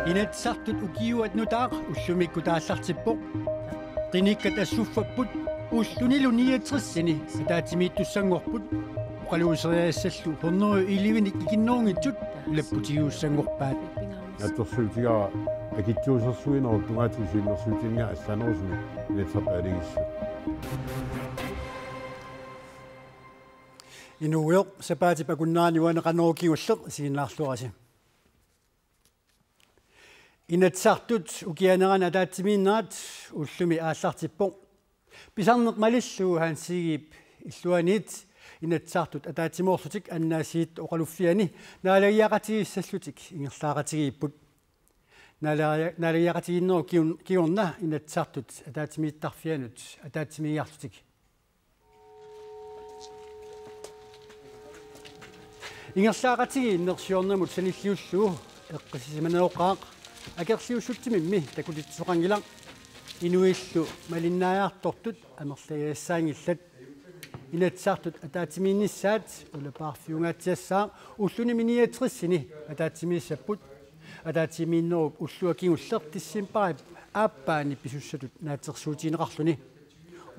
Inatsartut ukiuat nutaaq ullumikku taallartippoq qinikkat assuffapпут ullunilu 69-sini taatimiittussangorput oqaluuseriassallu horneru ilivinik ikinnoorngitsut lapputigiussangorpaat atorsuutigaa akittuusersuineru tungaatusiinnersuutinga allanerusmi inatsartaaligissut inuuyoq sapaatipakunnaani uaneqanorukigulleq siginnaarluarasi inatsartut ukianerana taatimiinnaat ullumi aallartippoq pisarneq malillu haansigiip illuaniit inatsartut ataatimoorlutik annaasiit oqaluffiani naalagiaqatigissallutik ingerlaaqatigiipput naalagiaqatiginneru kiorna inatsartut ataatimiittarfianut ataatimigiarlutik ingerlaaqatigi innersiornamut sanilliullu eqqisimanaloqqaaq akerliussuttimimmi takutitsoqangila inuillu malinnaajаарtortut amerlagiassaangillat inatsartut ataatimiinnissaat ulapaarfiungaatsiassaa ulluni miniatrissini ataatimiissapput ataatimiinnerup ulluakingulleq tissimparit aappaani pisussatut naatsersuutiineqarluni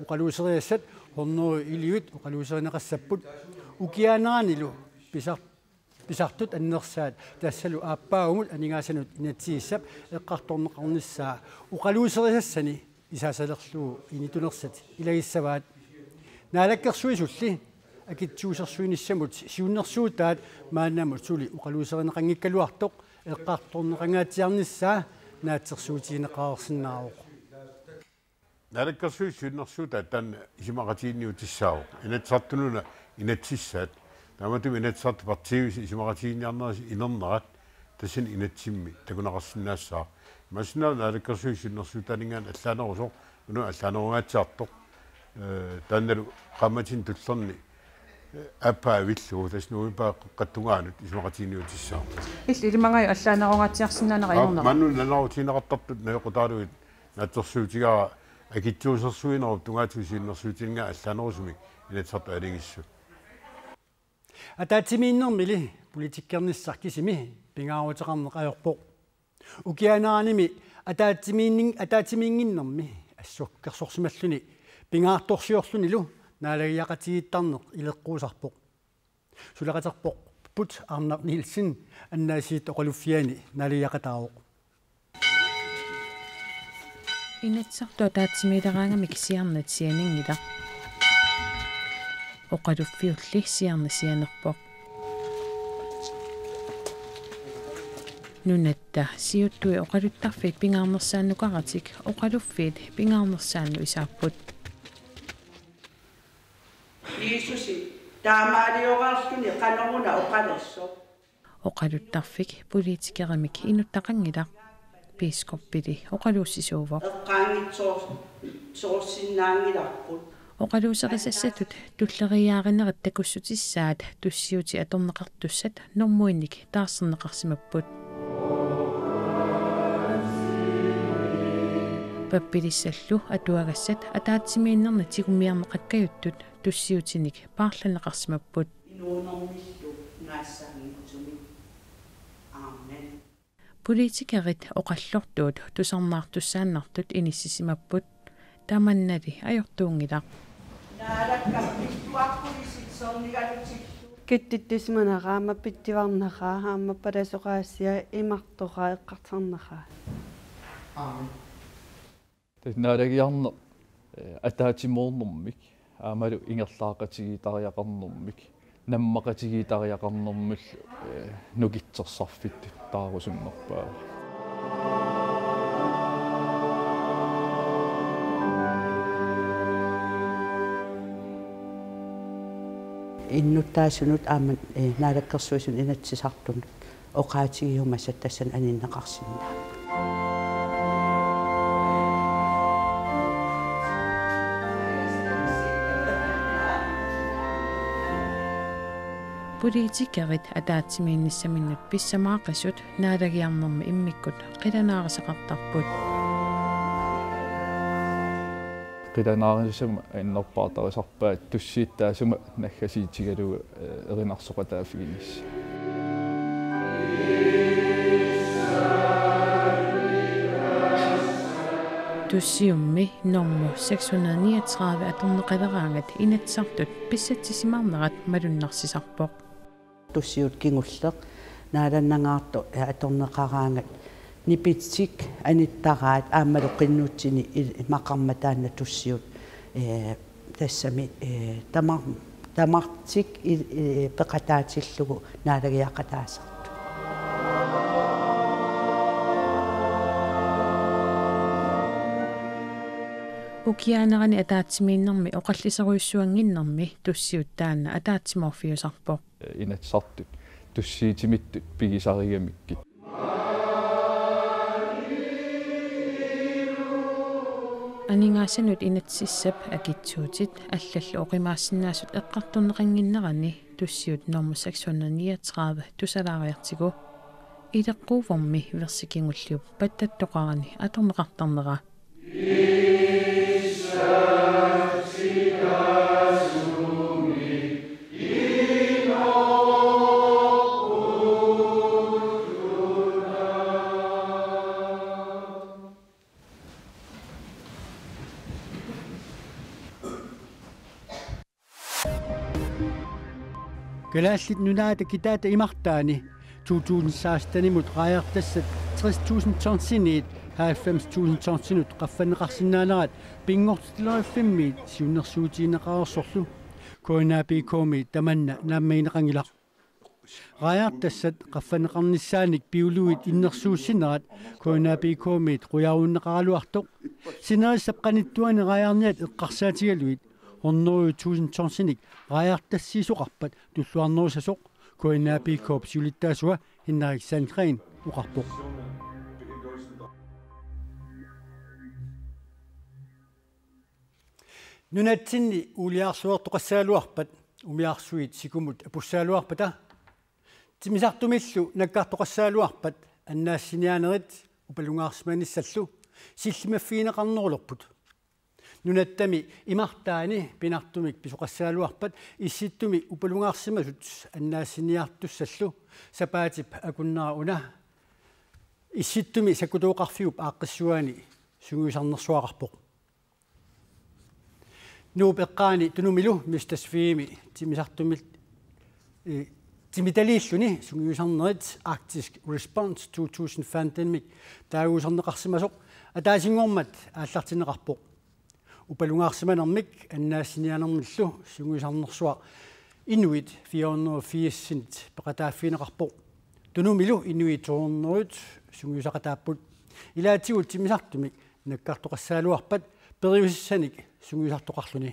uqaluuseriassat horneru iliut uqaluuserineqassapput ukiaaneranilu pisartut annersaat tassalu aappaaumut aningaassanut inatsiissap eqqartorneqarnissaa uqaluuseriassani isaasalerluu initunersat ilagissavaat naalakkersuisulli akitsuusersuinissamut siunnersuutaat maannamut suli uqaluuserineqanngikkaluartoq eqqartorneqangaatsiarnissaa naatsersuutiineqaarsinnaaruq naalakkersuissuunnersuutaat tan isimaqatiinniutissaau inatsartununa inatsissaat Tamatum inatsart partius isimaqatiinniarnerasi inernerat tassin inatsimmi takunaqarsinnaassaa masna naalakkersuissuunnersuutaningaan allaanerusoq unu allaanerungaatsiartoq taannalu qammatin tullerni appaavillu tasnuupa qattungaanut isimaqatiinniutissaa illimangaju allaanerungaatsiarsinnaanera inernerat mannu nanaruutiineqartartut nayoqutaaluit naatsersuutigaa akitsuusersuinerup tungaatusiinnersuutiningaa allaanerusumi inatsart aligissut ataatimiinnermili politikernissarkisimi pingaaruteqarneq ajorpoq ukianeranimi ataatimiinginnermi assokkersorsimalluni pingaartorsiorlunilu naalagiaqatigiittarneq ileqquusarpoq sulaqaterpoq put arnaq nielsin annaasiit oqaluffiani naalagiaqataaroq inatsartu ataatimiileraangami kisiarnat sianingila oqaluffiulli siarnisianerpoq nunatta siuttui oqaluttarfik pingaarnersaannukaratik oqaluffiit pingaarnersaannu isaapput Jesusi taamaalioraarsuni qanoruna oqalasso oqaluttarfik politikerimik inuttaqangilaq piiskoppili oqaluussisuuvoq eqqaangitsoor soorsinnaangilarput oqaluuserisassatut tulleriaarinnerit takussutissaat tussiuti atorneqartussat normуинник таарсернеқарсимаппут паппилиссаллу атуагассат атаатсимииннерна тигумиарнеқаккаюттут туссиутиник paarlanneqarsimapпут инуунэрмиллу наассаангитсуми аамен политикерит оқаллортуут тусарнаартуссааннартут иниссисимаппут таманнали ajortuungilaq киттиттисманераама питтиварнераа аама паласоqaaссиа имартораа эққартарнераа аамен тнаалагиарне атаатимуурнэрмик аамалу ингерлаақатигитариақарнэрмик наммақатигитариақарнэрмул нукитсерсарфит таарусуннерпаа иннуттаасунут аамат наалаккерсуисун инатсисартунут оqaатигиумасат тассан аниннеқарсиннаа политикерит атаатсимиинниссаминнут писсамааққисут наалагиарнерми иммиккут қиланаарисақартарпут qilanaarissama innerpaatarisarpaat tussiittaasuma naggasiitigalugu erinarsoqataafiginis tussiummi normu 639 atorneqaleraangat inatsartut pissatsisimarnerat malunnarсисарпоq tussiut kingulleq naalannangaartu atorneqaraangat nipitsik anittaraat aammalu qinnuutsini maqarmataanna tussiut tassami tamartik peqataatillugu naalagiaqataasartu ukiaanerani ataatsimiinnermi oqalliseruissuanginnermi tussiut taanna ataatsimorfiusarpoq inatsartut tussiitimittut pigisarigamikkit анингаасанут инатсиссап акитсуутит аллаллу оқимаассиннаасут эққартуннеқангиннерани туссиут норма 639 тусалаариартигу илеққууворми версикингуллиуп паттаттоқарани аторнеқартарнера Galaallit nunaata kitaata imartaani 2016-nimut raajartassat 60.000 tonsinniit 90.000 tonsinut qaffaneqarsinnaanerat pingortileriffimmit siunnersuutiineqaarsorlu koonaapiikomi tamanna naammiineqangilaq raajartassat qaffaneqarnissaanik piuluit innersuussinerat koonaapiikomiit quyaruunneqaraluartoq sinerissap qanittuani raajarniat eqqarsaatigaluit 100.000 tonsinik raajartassiisuqarpat tulluarnerusasoq koinaapiikoop siulittaasua hinnarissaangrein uqarpoq nunatsinni uliarsuertoqassaaluarpat umiarsuit sikumut apussaaluarpata timisartumillu nakkaartoqassaaluarpat annaassiniaanerit upalungaarsimannissallu sillimaffiineqarnerulorput nunattami imartaani pinartumik pisuqassaaluarpat issittumi upalungaarsimasut annaassiniartussallu sapaatip akunnaa una issittumi sakutuuqarfiup aaqqissuani sunguisarnersuaqarpoq nuup eqqaani tunumilu mistasfiimi timisartumil timitaliilluni sunguisarnerit Arctic Response 2015 taaguusarneqarsimasoq ataasingormat aallartineqarpoq upalungaarsimanermik annaassinianermillu sunguisarnersuaq Inuit 480 peqataaffineqarpoq tunumilu Inuit 200 sunguisaqataapput ilaatigut timisartumik nakkaartoqassaaluarpat periusissanik sunguisartoqarluni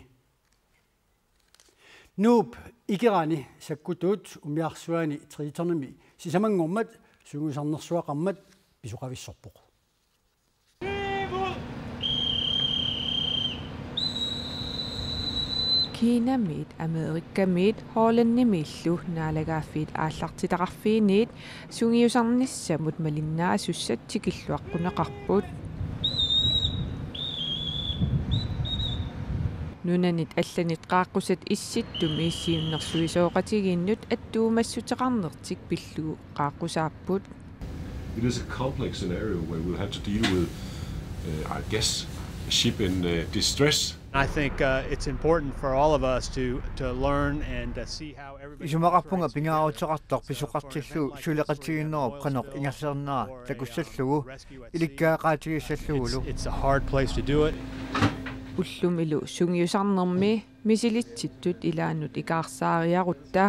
nuup ikirani sakkutuut umiarsuani triiternimi sisamangormat sunguisarnersuaqarmat pisuqavissorpoq Kiinamit Amerikkamit Hollannimillu naalagaafiit aallartitaqarfiiniit sungiusarnissamut malinnaasussatikilluaqqunaqarput nunanit allanit qaaqqusat issittumi issiunnersuisooqatiginnut attuumassutеқарнертик пиллу qaaqqusaapput It is a complex scenario where we'll have to deal with I guess a ship in distress. I think it's important for all of us to learn and see how everybody Isumaqarpunga pingaarutseqartoq pisuqartillu suleqatiginnerup qanoq ingerserneraa takussallugu ilikkaaqaatigissalluulu It's a hard place to do it. уллумилу сунгиусарнерми мисилитситтут илааннут икаарсаариарутта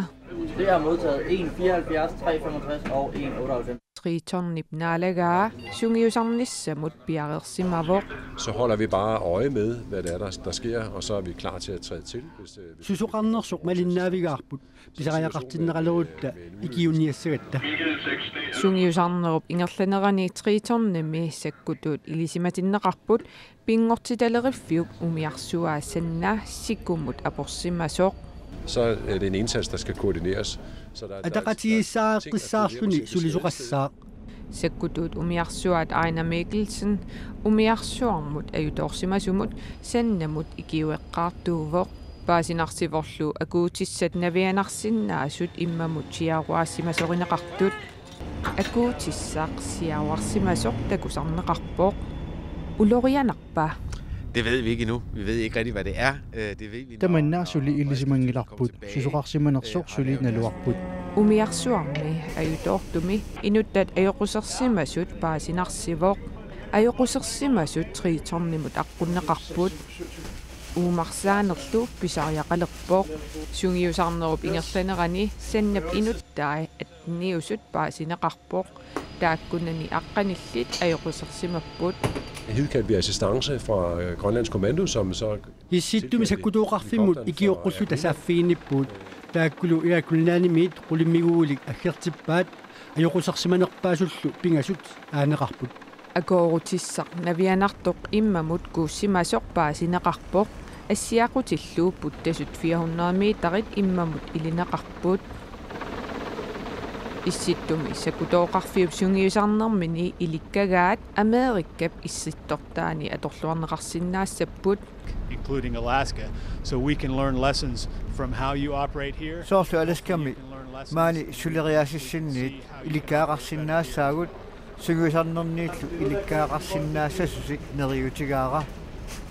Det er modtaget 174 365 og 198. Tritornip naalagaa sungiusarnissamut piarersimavoq Så holder vi bare øje med, hvad det er, der sker, og så er vi klar til at træde til. Susuqarnersuq malinnaavigaarput pisariaqartinneralorutta ikiuniassagatta sungiusarnerup ingerlanerani tritornimi sakkutut ilisimatinneqarput pingortitaleriffiup umiarsuaasanna sikkumut aporsimasoq Så er det en indsats, der skal koordineres. ataqatigissaaqissaarluni sulisuqassaa Sekkutut umiarsuat Aina Mikkelsen umiarsuarmut ajutorsimasumut sannamut ikiueqqaartuuvoq paasinarsivorlu akuutissat navianarsinnaasut immamut siaruassimasorinaqartut akuutissaq siaruarsimasoq takusarneqarpoq ulorianarpa. Det ved vi ikke endnu. Vi ved ikke rigtig, hvad det er. Det ved vi. Tamannarsuli illisimangilarput susuqarsimanersorsuli naluarput. Umiarsuarmi ajutortumi inuttat ajoqussersimasut paasinarsivoq ajoqussersimasut triitornimut aqqunneqarput uumarsaanerlu pisariaqalerpoq sungiusarnerup ingerlanerani sannap inuttai atniusut paasineqarpoq taakkunani aqqanillit ajoqussersimapput. Hidkaldt assistance fra Grønlands Kommando, som så... Hissittum sakkutuuqarfimut ikioqqullu tasaffiinipput taakkulu iakulnaanimit qulimmiguulik aggertippaat ajoqussersimanerpaasullu pingasut aaneqarput. Akoorutissaq navianartoq immamut kuussimasoq paasineqarpoq assiaqutilluupput tasut 400 meterit immamut ilineqarput. Issittumi sakkutuoqarfiup sungiusarnermini ilikkagaat Amerikkap issittortaani atorluarneqarsinnaassaput including Alaska, so we can learn lessons from how you operate here. Soorlu Alaskami maani suleriasissinniit ilikkaaqarsinnaassaagut sungiusarnerniillu ilikkaaqarsinnaassasusi neriutigaara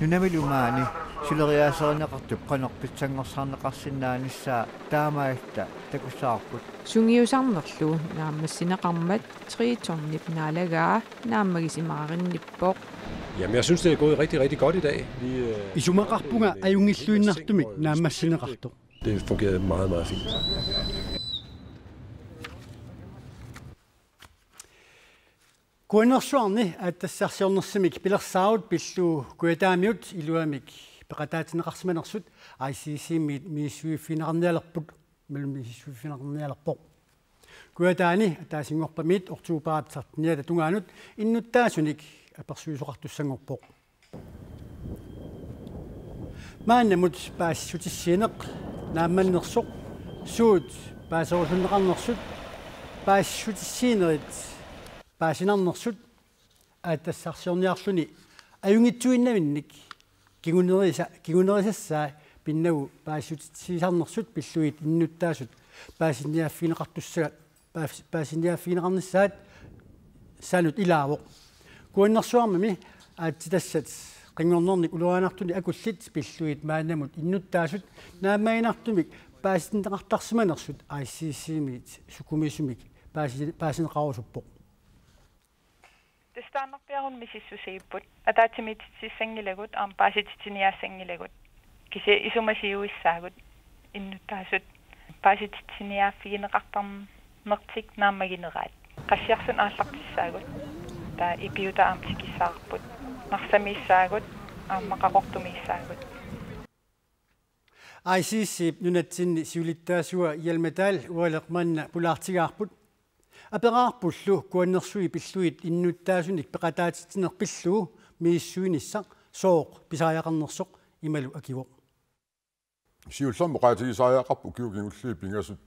nunamilumaani suleriaaserineqartup qanorpitsangersarneqarsinnaanissaa taamaatta takussaarput sungiusarnerlu naammassineqarmat triitornip naalagaa naammagisimaarinippoq. Jamen, jeg synes, det er gået rigtig, rigtig godt i dag. Isumaqarpunga ajungilluinnartumik naammassineqartoq. Det fungerede meget, meget fint. Kuinnersuarni aattassarsiornersimik pilersaavut pillu kuitaamiut iluamik peqataatineqarsimanersut ICC miissuiffineqarnialerput miissuiffineqarnialerpoq. Kuitaani ataasingorpamit ortuupaapsartiniata tungaanut innuttaasunik apersuisuqartussangorpoq. Maannamut paassutissiineq naammannersoq suut paaserulunneqarnersut paassutissiinerit paasinarnersut aattassarsiorniarluni ajungitsuinnaminnik kigunerisassaa pinnagu paassutissiisarnersut pilluit innuttaasut paasiniaffineqartussaga paasiniaffineqarnissaat saanut ilaavoq. Kuinnersuarmami aattitassat qingornernik uluaanartuni akullit pilluit maannamut innuttaasut naammainartumik paasinneqartarsimanersut ICC-miit sukumisumik paasineqarusuppoq. Tastaanarpiarun misissusiipput ataatimiitsissangilagут paasititsiniaassangilagут kisi isumasiuissaagut innuttaasut paasititsiniaaffigineqartarnertik naammagineraat qassiarsun aallartissaagut taa ipiuta aamtikissaarput narsamiissaagut aammaqaqortumiissaagut. ICC nunatsinni siulittaasua ialmataal ualeqmanna pulaartigaarput aperaarpullu kuannersui pilluit innuttaasunik peqataatitinerpilluu miissuinissaq sooq pisariaqarnersoq imalu akivoq. Siullam qaatigisaariaqarpu kiugingulli pingasut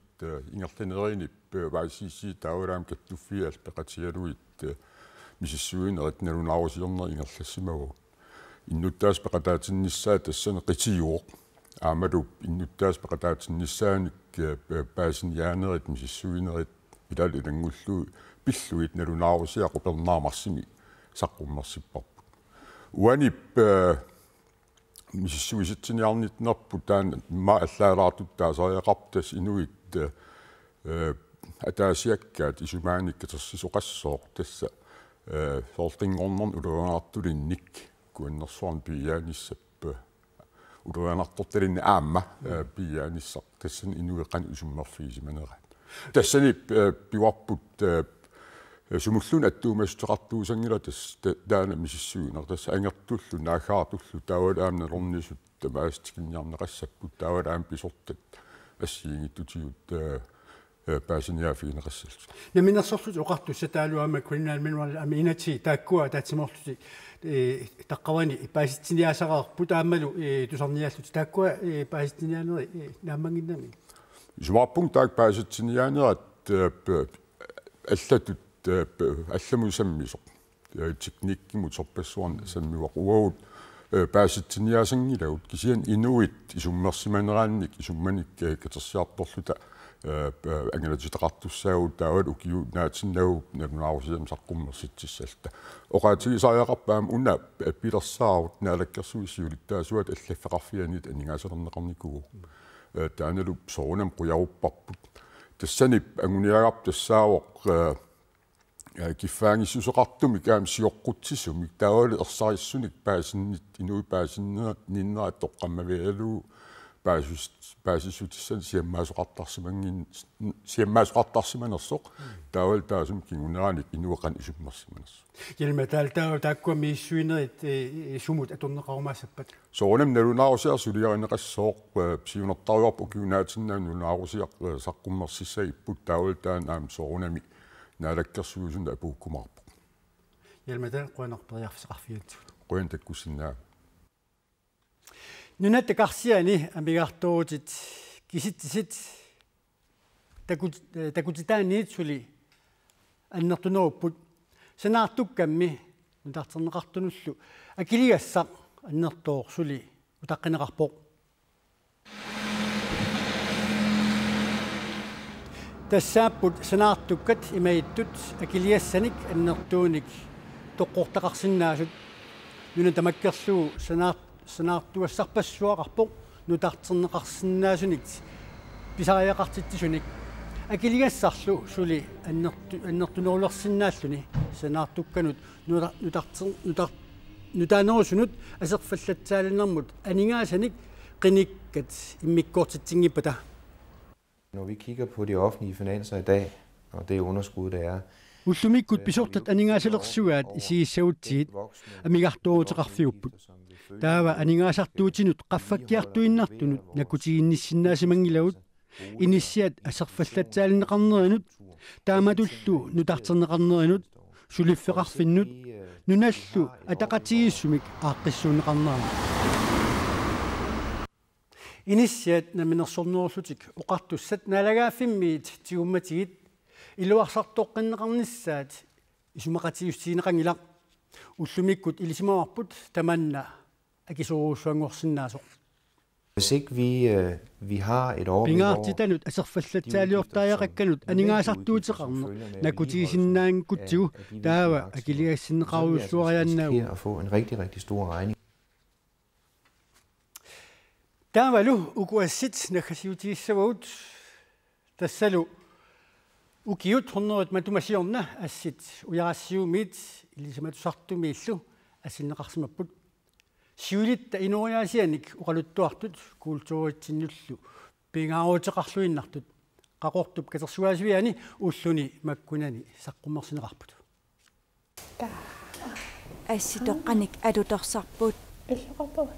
ingerlineerinip ICC taawalaam kattuffial peqatigaluit misissuinerit nalunaarusiorner ingerlassimagu innuttaas peqataatinissaa tassane qitijuoq aamalup innuttaas peqataatinissaaniq paasiniaanerit misissuinerit ilal ilangullu pilluit nalunaarusiaqu pernaamarsimi saqqummersipparput uanip misissuisitsiniarnitnerpu taan ma allaalaartut taasariaqartas inuit ataasiakkaat isumaanikkatersisoqassooq tassa soortingornern uluanaartulinnik kuannersuarn piiaanissap uluanaartortalinni aamma piiaanissaq tassan inueqqan isummerfiisimaneraat tassani piuarput sumullun attuumasteqartuusangila taana misissuiner tassa angertullu naaggaartullu taawalaamnalornisut tamaastikiniarneqassapput taawalaam pisortat assiingittutigut paasiniaafiineqassalt naminersorlut oqartussa taaluama kuinnaanmanuar aminati taakkua taatsimorluti taqqavani paasitiniaasaqarput aammalu tusarniaallut taakkua paasitiniaaneri naammanginnami isumaarpung taak paasitiniaanerat allatut алламу саммисоқ teknikkimut sorpassuarna sammiuaq uagut paasitsiniasangilagut kisian inuit isummersimaneraannik isummanik katersiartorluta angalatitaqartussaagut taawat ukiu naatsinnagu namunaarusiam saqqummersitsissalta oqaatigisariaqarpaam una pilersaarut naalakkersuisiulittaasuat allafeqarfianit aningaasernеқарникугу тааналу соонам қуяруппарпут тассанip anguniagap тассаавоқ киффаангиссусеқартумик аам сиоққутсисумик таавали ерсариссуник паасиннит инуи паасиннера тоққаммавиалу паасиссутиссан сиаммаасоқартарсиманерсоқ таавал таасум кингунераник инуеқан исуммерсиманерсо Jelmetaal taakkuа miissuinerit sumut atorneqarumaasappat соонам налунаарусиарсулиаринеқассооқ сиунертаруарпу киунаатиннаан нулаарусиақ саққуммерсиссаа иппут таавал таан аам соонами наалаккерсуусуна апууккумаарпо Jelmetaal quanarperiarfiseqarfiat quan takkussinnaa nunataqarsiani amigartuutit kisittisit takutitaaniitsuli annertunuupput sanaartukkammi nutarterneqartunullu akiligassaq annertoorsuli utaqqinеqarpoq тассааппут санаартуккат имаиттут акилиассаник аннертууник тоққортақарсинаасут нуна тамаккерлуу санаартуассарпассуақарпоқ нутартернеқарсинаасуник писариақартитсисуник акилиассарлу сули аннертунерулерсинааллуни санаартукканут нутаанерусунут асерфаллатсаалиннэрмут анигаасаник қиниккат иммиккоортитсингиппата. Når vi kigger på de offentlige finanser i dag, og det underskud, der er, уллумиккут писортат анигаасалерсугаат исигиссагутсигит амигарторутеқарфиуппут таава анигаасартуутинут qaffakkiartuinnartunut накутигинниссиннаасимангилагут иниссиат асерфаллатсаалинеқарнеринут тааматуллу нутартернеқарнеринут сулиффеқарфиннут нуналлу атақатигиссумик ааққиссуунеқарнерам иниссиат наминерсорнерусутик оқартуссат наалагааффиммиит тигумматигит илуарсартоққиннеқарниссаат исумақатигуссиинеқангилақ уллумиккут илисимаварпут таманна акисоруусsuanguorsinnaasоқ hvis ikke vi har et overblik пингаартитанут асерфаллатсаалиортааяқакканут анигаасартуутеқарнер накутигисиннаангкутсигу таава акилиассиннеқаруйуссуарианнаагу at få en rigtig stor regning. таавалу укуассит нахасиутигиссавагут тассалу укиут хорнерут матумасиорна ассит уярассиумит илисаматусартумииллу ассиннеқарсимаппут сиулитта инориаасианик уқалуттуартут культууритсиннуллу пингааруутеқарлуиннартут қақортуп катерсуаасуиани уллуни маккунани саққуммерсинеқарпут асситоққаник алуторсарпут иллоқарпут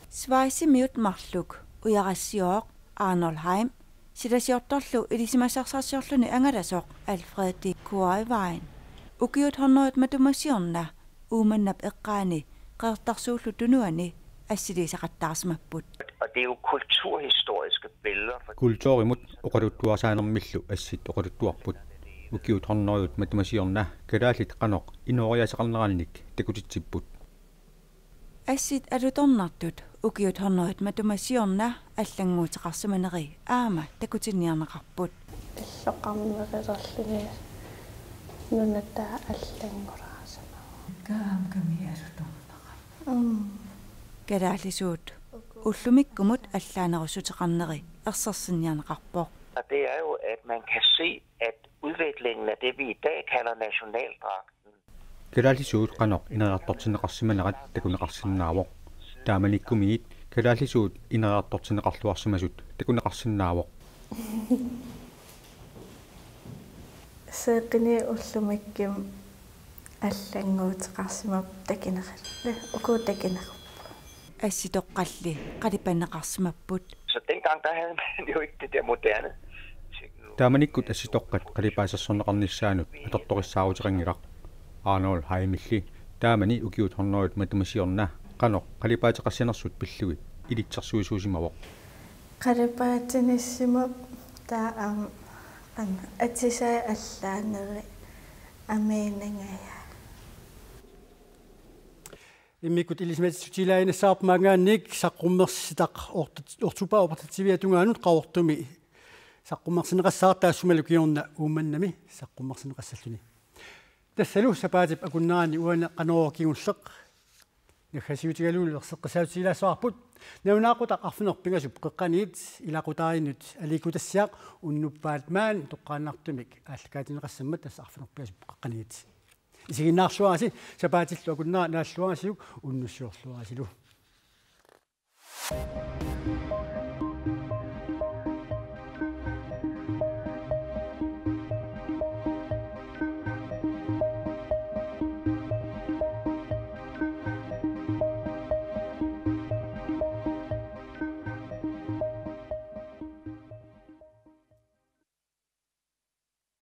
свайсимиут марлук уярассиоқ Arnoldheim силасиорторлу илисимасарсарсиорлуни ангаласоқ Alfred de Kureivejen укиут хорнерут матумасиорна ууманнап эққаани qeertarsuullu tunuani assiliisaqattaarsimapпут og det er jo kulturhistoriske billeder for kultuurimut oqaluttuarsaanermillu assit oqaluttuarput ukiut horneriut matumasiorna kalaalit qanoq inuoriasaqarnerannik takutitsipput assit alutornartut ukiut horneriut matumasiorna аллангуутеқарсиманери аама такутинниарнеқарпут иллоқарнеқерерлуни нунатта аллангураасама ками алуторнеқар калаалисуут уллумиккумут аллаанерусутеқарнери ерсерсинниарнеқарпоқ og det er jo at man kan se at udviklingen af det vi i dag kalder nationaldragten kalaalisuut qanoq ineriartortineqarsimanerat takuneqarsinnaavoq taamanikkumiit kalaalisuut ineriartortineqarluarsimasut takuneqarsinnaavoq seqini ullumikkim аллангуутеқарсимап такинералла укуутакинерпу асситоққалли қалипанеқарсимаппут så dengang der havde man jo ikke det der moderne тааманиккут асситоққат қалипаасерсорнеқарнissaanut аторториссаарутеқангилақ Arnoldheimilli таамани укиут хорнерут матумасиорна qanoq қалипаатеқарсинерсут пиллугит илитсерсуисуусимавоқ қалипаатиниссимап таа атсисаа аллаанери амeenangaya иммикут илисматсутилаинассаарпмаангаанник саққуммерситақ ортупаа опартатсивиатунгаанут қаортуми саққуммерсинеқассаар таассумалу киорна ууманнами саққуммерсинеқассаллуни тассалу сапаатип акуннаани уана қанорокигуллеқ нахасиутигалуулерсеққасаутилаассаарпут навнаақутақ арфинерпингасуп қеққаниит илақутааринут аликутассиақ уннуппаатмаан тоққааннартумик ааллакаатинеқассаммат тасса арфинерпингасуп қеққаниит исигиннаарсуааси сапаатиллу акуннаа нааллуарасиук уннуссуорлуарасилу